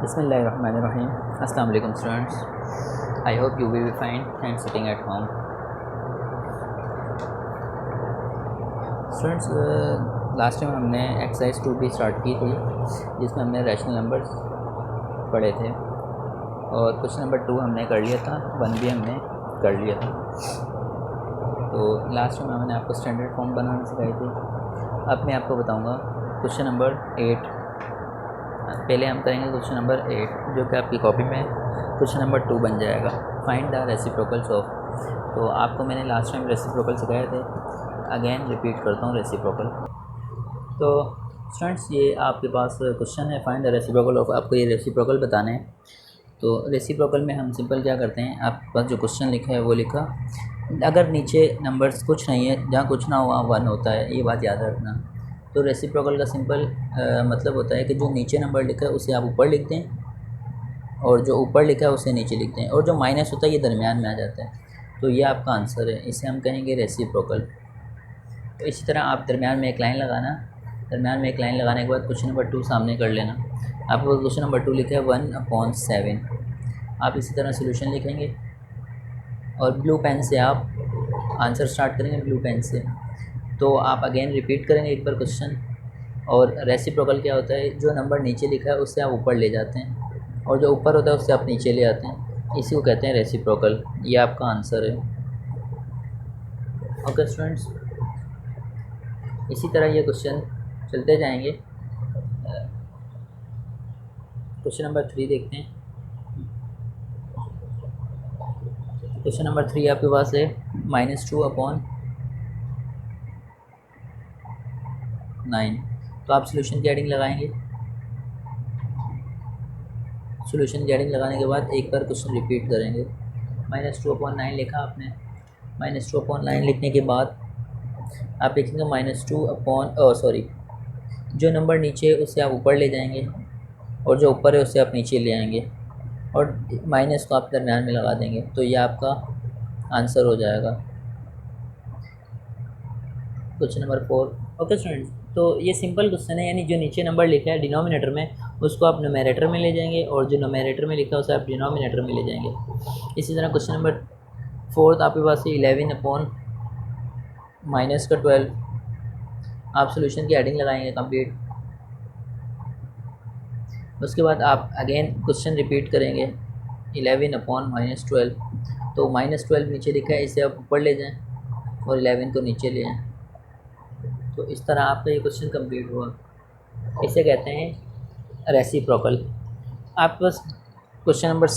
Bismillahirrahmanirrahim. Assalamu alaikum students. I hope you will be fine and sitting at home. Students last time हमने exercise 2 भी start की थी जिसमें हमने rational numbers पढ़े थे और क्वेश्चन नंबर 2 हमने कर लिया था, 1 भी हमने कर लिया था। तो लास्ट टाइम मैंने आपको स्टैंडर्ड फॉर्म बनाना सिखाई थी। अब मैं आपको बताऊंगा क्वेश्चन नंबर 8। पहले हम करेंगे क्वेश्चन नंबर 8 जो कि आपकी कॉपी में क्वेश्चन नंबर 2 बन जाएगा, फाइंड द रेसिप्रोकल्स ऑफ। तो आपको मैंने लास्ट टाइम रेसिप्रोकल सिखाए थे, अगेन रिपीट करता हूँ रेसिप्रोकल। तो स्टूडेंट्स ये आपके पास क्वेश्चन है, फाइंड द रेसिप्रोकल ऑफ। आपको ये रेसिप्रोकल बताने हैं। तो रेसिप्रोकल में हम सिंपल क्या करते हैं, आपके पास जो क्वेश्चन लिखा है वो लिखा, अगर नीचे नंबर्स कुछ नहीं है, जहाँ कुछ ना हो वहाँ 1 होता है, ये बात याद रखना। तो रेसिप्रोकल का सिंपल मतलब होता है कि जो नीचे नंबर लिखा है उसे आप ऊपर लिख दें और जो ऊपर लिखा है उसे नीचे लिख दें, और जो माइनस होता है ये दरमियान में आ जाता है। तो ये आपका आंसर है, इसे हम कहेंगे रेसिप्रोकल। तो इसी तरह आप दरमियान में एक लाइन लगाना, दरमियान में एक लाइन लगाने के बाद क्वेश्चन नंबर 2 सामने कर लेना। आपको क्वेश्चन नंबर 2 लिखा है 1/7। आप इसी तरह सोल्यूशन लिखेंगे और ब्लू पेन से आप आंसर स्टार्ट करेंगे, ब्लू पेन से। तो आप अगेन रिपीट करेंगे एक बार क्वेश्चन। और रेसिप्रोकल क्या होता है, जो नंबर नीचे लिखा है उससे आप ऊपर ले जाते हैं और जो ऊपर होता है उससे आप नीचे ले आते हैं, इसी को कहते हैं रेसिप्रोकल। ये आपका आंसर है। ओके स्टूडेंट्स, इसी तरह ये क्वेश्चन चलते जाएंगे। क्वेश्चन नंबर 3 देखते हैं। क्वेश्चन नंबर 3 आपके पास है -2/9। तो आप सोल्यूशन की हेडिंग लगाएंगे। सोल्यूशन की हेडिंग लगाने के बाद एक बार क्वेश्चन रिपीट करेंगे। -2/9 लिखा आपने। -2/9 लिखने के बाद आप लिखेंगे जो नंबर नीचे है उसे आप ऊपर ले जाएंगे और जो ऊपर है उसे आप नीचे ले आएंगे और माइनस को आप दरम्यान में लगा देंगे। तो ये आपका आंसर हो जाएगा, क्वेश्चन नंबर 4। ओके स्टूडेंट्स, तो ये सिंपल क्वेश्चन है, यानी जो नीचे नंबर लिखा है डिनोमिनेटर में उसको आप न्यूमरेटर में ले जाएंगे और जो न्यूमरेटर में लिखा है उसे आप डिनोमिनेटर में ले जाएंगे। इसी तरह क्वेश्चन नंबर 4 आपके पास है 11/-12। आप सोल्यूशन की हेडिंग लगाएंगे कंप्लीट। उसके बाद आप अगेन क्वेश्चन रिपीट करेंगे 11/-12। तो -12 नीचे लिखा है, इसे आप ऊपर ले जाएं और 11 को नीचे ले आएँ। तो इस तरह आपका ये क्वेश्चन कंप्लीट हुआ। इसे कहते हैं रेसिप्रोकल। आप बस क्वेश्चन नंबर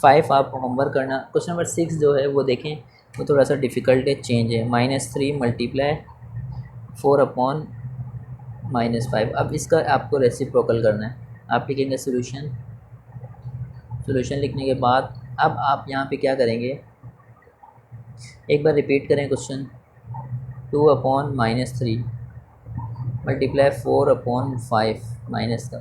5 आप होमवर्क करना। क्वेश्चन नंबर 6 जो है वो देखें, वो थोड़ा सा डिफ़िकल्ट है, चेंज है। -3 × 4/-5। अब इसका आपको रेसिप्रोकल करना है। आप लिखेंगे सोल्यूशन। सोल्यूशन लिखने के बाद अब आप यहाँ पे क्या करेंगे, एक बार रिपीट करें क्वेश्चन। 2/-3 × 4/5 माइनस का।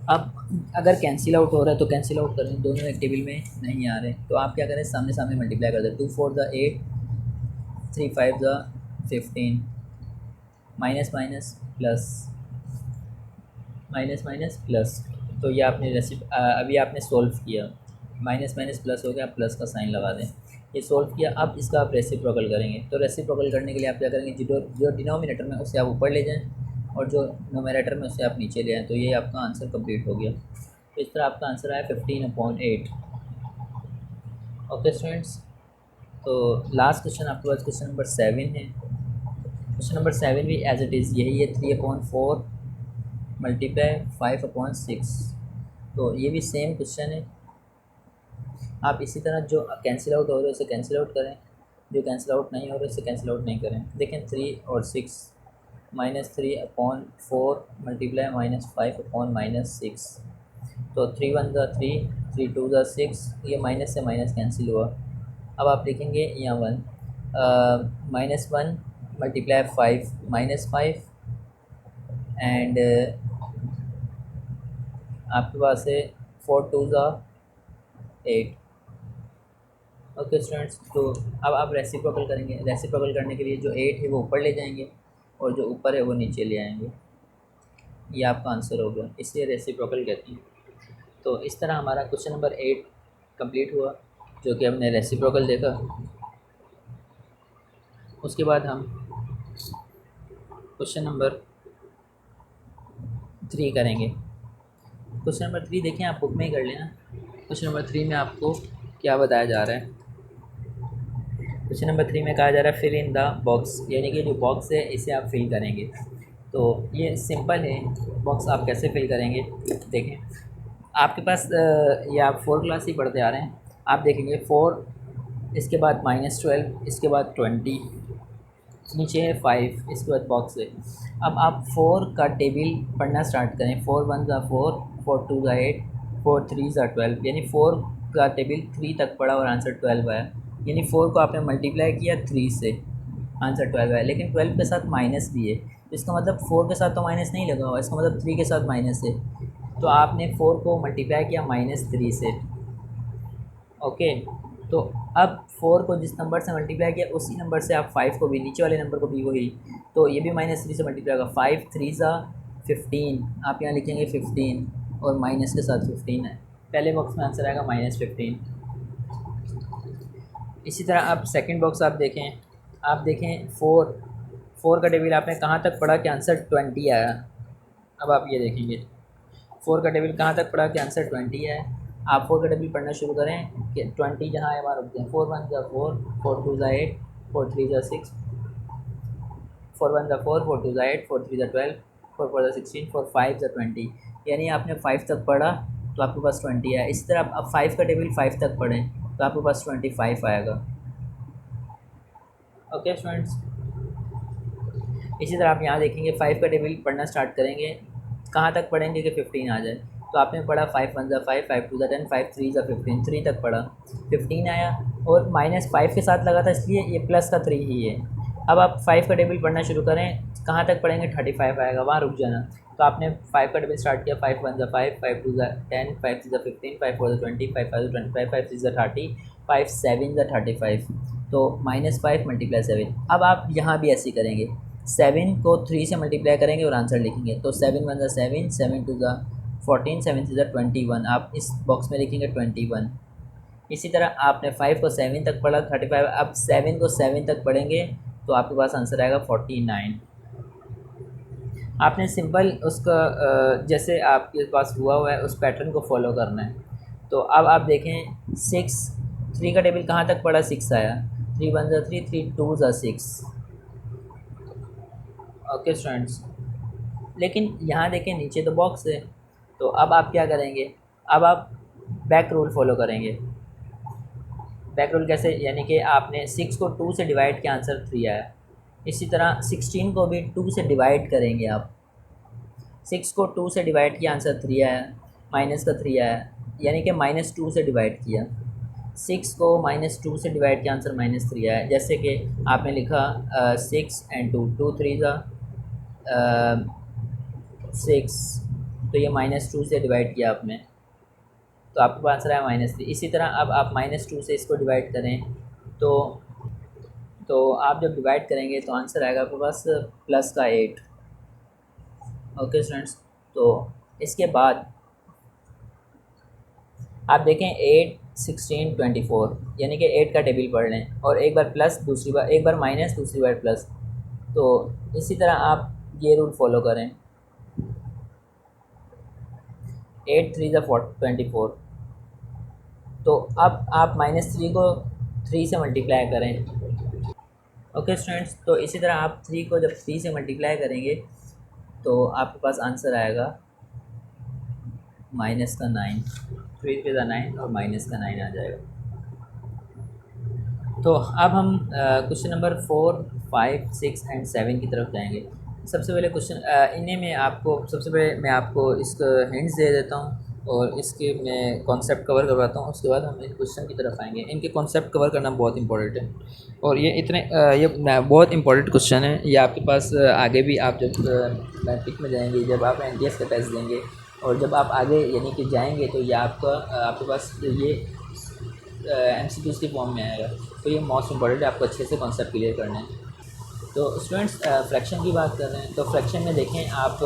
अब अगर कैंसिल आउट हो रहा है तो कैंसिल आउट करें, दोनों एक टेबल में नहीं आ रहे तो आप क्या करें, सामने सामने मल्टीप्लाई कर दें। 2 4 ज़ा 8, 3 5 ज़ा 15, minus minus plus, minus minus plus. तो ये आपने अभी आपने सोल्व किया, माइनस माइनस प्लस हो गया, प्लस का साइन लगा दें। ये सोल्व किया। अब इसका आप रेसिप्रोकल करेंगे। तो रेसिप्रोकल करने के लिए आप क्या करेंगे, जो डिनोमिनेटर में उसे आप ऊपर ले जाएं और जो न्यूमरेटर में उसे आप नीचे ले आएँ। तो ये आपका आंसर कंप्लीट हो गया। तो इस तरह आपका आंसर आया 15/8। ओके स्टूडेंट्स, तो लास्ट क्वेश्चन आपके पास क्वेश्चन नंबर 7 है। क्वेश्चन नंबर 7 भी एज इट इज़ यही है, 3/4 × 5/6। तो ये भी सेम क्वेश्चन है। आप इसी तरह जो कैंसिल आउट हो रहे हैं उसे कैंसिल आउट करें, जो कैंसिल आउट नहीं हो रहे उसे कैंसिल आउट नहीं करें। देखें 3 और 6, -3/4 × -5/6। तो 3 1 ज़ा 3, 3 2 ज़ा 6, ये माइनस से माइनस कैंसिल हुआ। अब आप लिखेंगे यहाँ 1, -1 × 5 -5 एंड आपके पास है 4 2 ज़ा 8। ओके स्टूडेंट्स, तो अब आप रेसिप्रोकल करेंगे। रेसिप्रोकल करने के लिए जो 8 है वो ऊपर ले जाएंगे और जो ऊपर है वो नीचे ले आएंगे। ये आपका आंसर हो गया, इसलिए रेसिप्रोकल कहते हैं। तो इस तरह हमारा क्वेश्चन नंबर 8 कंप्लीट हुआ, जो कि हमने रेसिप्रोकल देखा। उसके बाद हम क्वेश्चन नंबर 3 करेंगे। क्वेश्चन नंबर 3 देखें, आप बुक में ही कर लेना। क्वेश्चन नंबर 3 में आपको क्या बताया जा रहा है। क्वेश्चन नंबर 3 में कहा जा रहा है फिल इन द बॉक्स, यानी कि जो बॉक्स है इसे आप फिल करेंगे। तो ये सिंपल है, बॉक्स आप कैसे फिल करेंगे देखें। आपके पास ये आप 4 क्लास ही पढ़ते आ रहे हैं। आप देखेंगे 4, इसके बाद -12, इसके बाद 20, नीचे है 5, इसके बाद बॉक्स है। अब आप 4 का टेबल पढ़ना स्टार्ट करें। 4 1 ज़ा 4, 4 2 ज़ा 8, 4 3 ज़ा 12, यानी 4 का टेबल 3 तक पढ़ा और आंसर 12 आया। यानी 4 को आपने मल्टीप्लाई किया 3 से, आंसर 12 आया। लेकिन 12 के साथ माइनस भी है, तो इसका मतलब 4 के साथ तो माइनस नहीं लगा हुआ, इसका मतलब 3 के साथ माइनस है। तो आपने 4 को मल्टीप्लाई किया -3 से। ओके, तो अब 4 को जिस नंबर से मल्टीप्लाई किया उसी नंबर से आप 5 को भी, नीचे वाले नंबर को भी वही, तो ये भी -3 से मल्टीप्लाई होगा। 5 3 ज़ा 15, आप यहाँ लिखेंगे 15 और माइनस के साथ 15 है। पहले बॉक्स में आंसर आएगा -15। इसी तरह अब सेकंड बॉक्स आप देखें 4 का टेबल आपने कहाँ तक पढ़ा कि आंसर 20 आया। अब आप ये देखेंगे 4 का टेबल कहाँ तक पढ़ा कि आंसर 20 है। आप 4 का टेबल पढ़ना शुरू करें कि 20 जहाँ है वहाँ रुक जाएँ। 4 1 ज़ा 4, 4 2 ज़ा 8, 4 3 ज़ा 6, 4 1 ज़ा 4, 4 2 ज़ा 8, 4 3 ज़ा 12, 4 4 ज़ा 16, 4 5 ज़ा 20, यानी आपने 5 तक पढ़ा तो आपके पास 20 है। इसी तरह अब 5 का टेबल 5 तक पढ़ें तो आपके पास 25 आएगा। ओके स्टूडेंट्स, इसी तरह आप यहाँ देखेंगे 5 का टेबल पढ़ना स्टार्ट करेंगे, कहाँ तक पढ़ेंगे कि 15 आ जाए। तो आपने पढ़ा 5 1 ज़ा 5, 5 2 ज़ा 10, 5 3 ज़ा 15, 3 तक पढ़ा, 15 आया और -5 के साथ लगा था इसलिए ये प्लस का 3 ही है। अब आप 5 का टेबल पढ़ना शुरू करें, कहाँ तक पढ़ेंगे 35 आएगा, वहाँ रुक जाना। तो आपने 5 का टेबल स्टार्ट किया, 5 1 ज़ा 5, 5 2 ज़ा 10, 5 3 ज़ा 15, 5 4 ज़ा 20, 5 5 ज़ा 25, 5 6 ज़ा 30, 5 7 ज़ा 35, तो -5 × 7। अब आप यहाँ भी ऐसे ही करेंगे, 7 को 3 से मल्टीप्लाई करेंगे और आंसर लिखेंगे। तो 7 1 ज़ा 7, 7 2 ज़ा 14, 7 3 ज़ा 21, आप इस बॉक्स में लिखेंगे 21। इसी तरह आपने 5 को 7 तक पढ़ा 35, अब 7 को 7 तक पढ़ेंगे तो आपके पास आंसर आएगा 49। आपने सिंपल उसका जैसे आपके पास हुआ है उस पैटर्न को फॉलो करना है। तो अब आप देखें 3 का टेबल कहाँ तक पढ़ा, 6 आया, 3 1 ज़ा 3, 3 2 ज़ा 6। ओके स्टूडेंट्स, लेकिन यहाँ देखें नीचे तो बॉक्स है, तो अब आप क्या करेंगे, अब आप बैक रूल फॉलो करेंगे। बैक रूल कैसे, यानी कि आपने 6 को 2 से डिवाइड किया, आंसर 3 आया। इसी तरह 16 को भी 2 से डिवाइड करेंगे आप, 6 को 2 से डिवाइड किया, आंसर 3 आया, माइनस का 3 आया, यानी कि -2 से डिवाइड किया। 6 को -2 से डिवाइड किया, आंसर -3 आया। जैसे कि आपने लिखा 6 एंड 2, 2 3 ज़ा 6, तो ये -2 से डिवाइड किया आपने, तो आपके पास आंसर आया -3। इसी तरह अब आप -2 से इसको डिवाइड करें तो आप जब डिवाइड करेंगे तो आंसर आएगा आपके पास +8। ओके स्टूडेंट्स, तो इसके बाद आप देखें 8 16 24, यानी कि 8 का टेबल पढ़ लें और एक बार प्लस, दूसरी बार एक बार माइनस, दूसरी बार प्लस। तो इसी तरह आप ये रूल फॉलो करें, 8 3 ज़ा 24। तो अब आप -3 को 3 से मल्टीप्लाई करें। ओके स्टूडेंट्स, तो इसी तरह आप 3 को जब 3 से मल्टीप्लाई करेंगे तो आपके पास आंसर आएगा -9। 3 3 ज़ा 9 और -9 आ जाएगा। तो अब हम क्वेश्चन नंबर 4 5 6 एंड 7 की तरफ जाएंगे। सबसे पहले क्वेश्चन इन्हें में आपको सबसे पहले मैं आपको इसका हिंट्स दे देता हूँ और इसके मैं कॉन्सेप्ट कवर करवाता हूँ। उसके बाद हम इन क्वेश्चन की तरफ आएंगे। इनके कॉन्सेप्ट कवर करना बहुत इंपॉर्टेंट है और ये बहुत इंपॉर्टेंट क्वेश्चन है। ये आपके पास आगे भी आप जब मैट्रिक में जाएंगे, जब आप NTS का टेस्ट देंगे और जब आप आगे यानी कि जाएंगे तो ये आपके पास ये MCQs के फॉर्म में आएगा। तो ये मोस्ट इंपॉर्टेंट है, आपको अच्छे से कॉन्सेप्ट क्लियर करना है। तो स्टूडेंट्स फ्रैक्शन की बात कर रहे हैं, तो फ्रैक्शन में देखें आप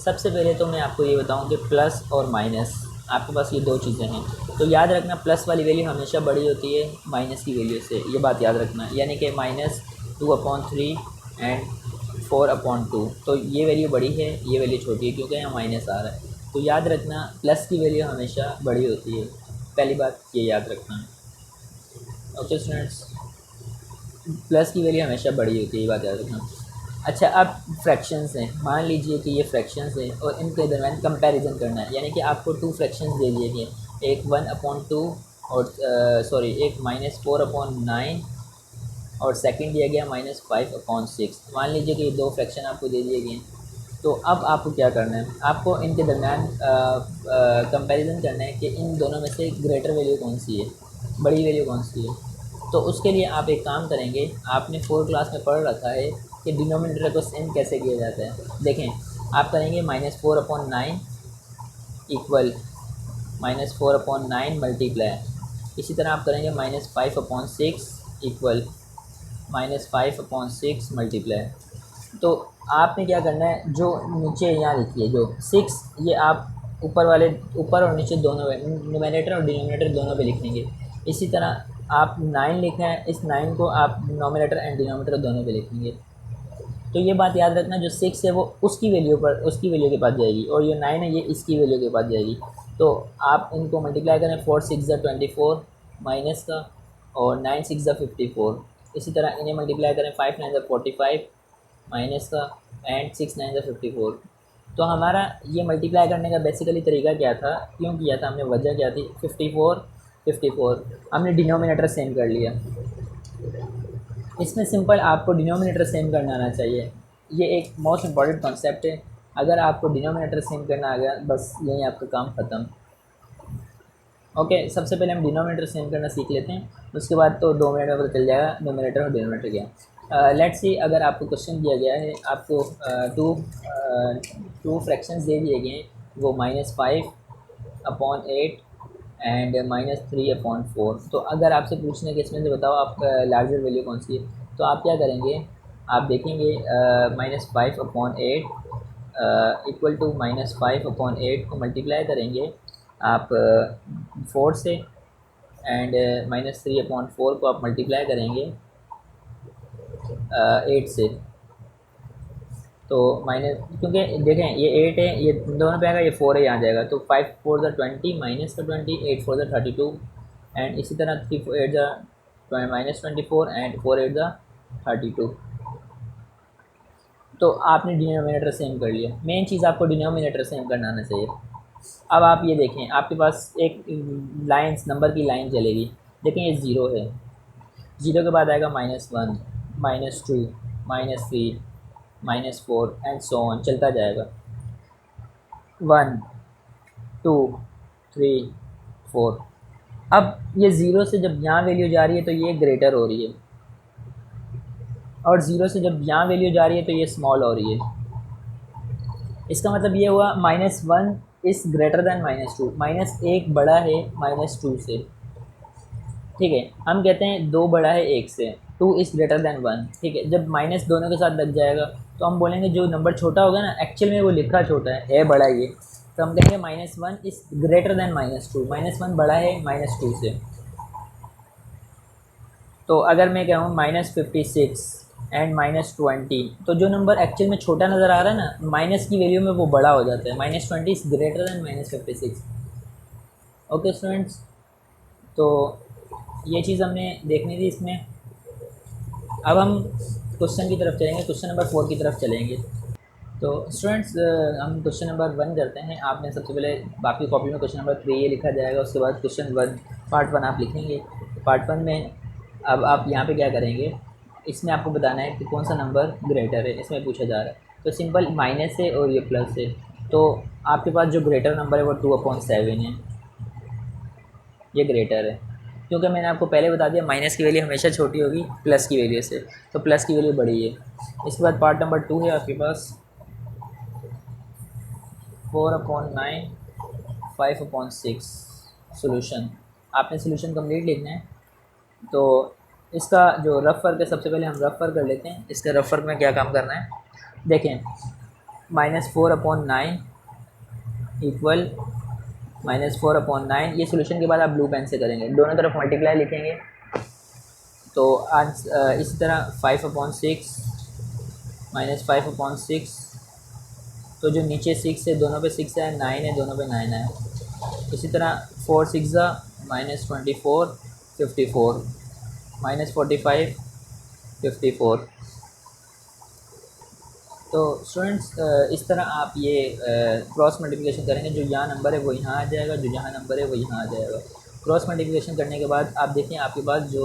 सबसे पहले तो मैं आपको ये बताऊं कि प्लस और माइनस, आपके पास ये दो चीज़ें हैं। तो याद रखना प्लस वाली वैल्यू हमेशा बड़ी होती है माइनस की वैल्यू से, ये बात याद रखना। यानी कि -2/3 एंड 4/2, तो ये वैल्यू बड़ी है, ये वैल्यू छोटी है क्योंकि यहाँ माइनस आ रहा है। तो याद रखना प्लस की वैल्यू हमेशा बड़ी होती है, पहली बात ये याद रखना। ओके स्टूडेंट्स, प्लस की वैल्यू हमेशा बड़ी होती है, ये बात याद रखना। अच्छा, अब फ्रैक्शंस हैं, मान लीजिए कि ये फ्रैक्शंस हैं और इनके दरमियान कंपैरिजन करना है। यानी कि आपको 2 फ्रैक्शंस दे दिए गए, एक 1/2 और सॉरी एक -4/9 और सेकंड दिया गया -5/6। मान लीजिए कि ये दो फ्रैक्शन आपको दे दिए गए। तो अब आपको क्या करना है, आपको इनके दरमियान कंपैरिजन करना है कि इन दोनों में से ग्रेटर वैल्यू कौन सी है, बड़ी वैल्यू कौन सी है। तो उसके लिए आप एक काम करेंगे, आपने 4 क्लास में पढ़ रखा है कि डिनोमिनेटर को सेम कैसे किया जाता है। देखें, आप करेंगे -4/9 इक्वल -4/9 मल्टीप्लाई। इसी तरह आप करेंगे -5/6 इक्वल -5/6 मल्टीप्लाई। तो आपने क्या करना है, जो नीचे यहाँ लिखिए जो 6, ये आप ऊपर और नीचे दोनों न्यूमरेटर और डिनोमिनेटर दोनों पे लिख लेंगे। इसी तरह आप 9 लिखना है, इस 9 को आप नोमिनेटर एंड डिनोमिनेटर दोनों पे लिखेंगे। तो ये बात याद रखना, जो 6 है वो उसकी वैल्यू के पास जाएगी और ये 9 है ये इसकी वैल्यू के पास जाएगी। तो आप इनको मल्टीप्लाई करें, 4 6 24 माइनस का और 9 6 54। इसी तरह इन्हें मल्टीप्लाई करें, 5 9 45 माइनस का एंड 6 9 54। तो हमारा ये मल्टीप्लाई करने का बेसिकली तरीका क्या था, क्यों किया था हमने, वजह क्या थी, 54 हमने डिनोमिनेटर सेम कर लिया। इसमें सिंपल आपको डिनोमिनेटर सेम करना आना चाहिए, ये एक मोस्ट इम्पॉर्टेंट कॉन्सेप्ट है। अगर आपको डिनोमिनेटर सेम करना आ गया, बस यही आपका काम ख़त्म। ओके, सबसे पहले हम डिनोमिनेटर सेम करना सीख लेते हैं, उसके बाद तो 2 मिनट में पता चल जाएगा डिनोमिनेटर और डिनोमिनेटर क्या। लेट्स सी, अगर आपको क्वेश्चन दिया गया है, आपको टू फ्रैक्शंस दे दिए गए हैं, वो -5/8 एंड -3/4। तो अगर आपसे पूछने के इसमें से बताओ आप लार्जर वैल्यू कौन सी है, तो आप क्या करेंगे, आप देखेंगे -5/8 इक्वल टू -5/8 को मल्टीप्लाई करेंगे आप 4 से एंड -3/4 को आप मल्टीप्लाई करेंगे 8 से। तो माइनस, क्योंकि देखें ये 8 है, ये दोनों पे आएगा, ये 4 है, यहाँ जाएगा। तो 5 4 20 माइनस का 20, 8 4 32 एंड इसी तरह 3 8 -24 एंड 4 8 32। तो आपने डिनोमिनेटर सेम कर लिया। मेन चीज़ आपको डिनोमिनेटर सेम करना आना चाहिए। अब आप ये देखें, आपके पास एक लाइन्स नंबर की लाइन चलेगी। देखें ये 0 है, 0 के बाद आएगा -1 -2 -3 -4 एंड सो ऑन, चलता जाएगा। 1 2 3 4। अब ये 0 से जब यहाँ वैल्यू जा रही है तो ये ग्रेटर हो रही है, और 0 से जब यहाँ वैल्यू जा रही है तो ये स्मॉल हो रही है। इसका मतलब ये हुआ -1 इज़ ग्रेटर दैन -2, -1 बड़ा है -2 से। ठीक है, हम कहते हैं 2 बड़ा है 1 से, 2 इज़ ग्रेटर दैन 1। ठीक है, जब माइनस दोनों के साथ लग जाएगा तो हम बोलेंगे जो नंबर छोटा होगा ना, एक्चुअल में वो लिखा छोटा है बड़ा ये, तो हम कहेंगे -1 इज़ ग्रेटर दैन -2, -1 बड़ा है -2 से। तो अगर मैं कहूँ -56 एंड -20, तो जो नंबर एक्चुअल में छोटा नज़र आ रहा है ना, माइनस की वैल्यू में वो बड़ा हो जाता है। -20 is greater than -56। Okay students, तो ये चीज़ हमने देखनी थी इसमें। अब हम क्वेश्चन की तरफ चलेंगे, क्वेश्चन नंबर 4 की तरफ चलेंगे। तो स्टूडेंट्स, हम क्वेश्चन नंबर 1 करते हैं। आपने सबसे पहले बाकी कॉपी में क्वेश्चन नंबर 3 ये लिखा जाएगा, उसके बाद क्वेश्चन 1 पार्ट 1 आप लिखेंगे। पार्ट 1 में अब आप यहाँ पे क्या करेंगे, इसमें आपको बताना है कि कौन सा नंबर ग्रेटर है, इसमें पूछा जा रहा है। तो सिंपल माइनस है और ये प्लस है, तो आपके पास जो ग्रेटर नंबर है वो 2/7 है, ये ग्रेटर है। क्योंकि मैंने आपको पहले बता दिया माइनस की वैल्यू हमेशा छोटी होगी प्लस की वैल्यू से, तो प्लस की वैल्यू बड़ी है। इसके बाद पार्ट नंबर 2 है आपके पास 4/9 5/6 सोल्यूशन। आपने सोल्यूशन कंप्लीट लिखना है। तो इसका जो रफ वर्क है, सबसे पहले हम रफ वर्क कर लेते हैं। इसका रफ वर्क में क्या काम करना है, देखें -4/9 इक्वल -4/9। ये सोल्यूशन के बाद आप ब्लू पेन से करेंगे, दोनों तरफ मल्टीप्लाई लिखेंगे। तो इसी तरह 5/6 -5/6, तो जो नीचे 6 है दोनों पे 6 है, 9 है दोनों पे 9 है। इसी तरह 4 6 -24 54 -45 54। तो स्टूडेंट्स इस तरह आप ये क्रॉस मल्टीप्लिकेशन करेंगे, जो यहाँ नंबर है वो यहाँ आ जाएगा, जो यहाँ नंबर है वो यहाँ आ जाएगा। क्रॉस मल्टीप्लिकेशन करने के बाद आप देखें आपके पास जो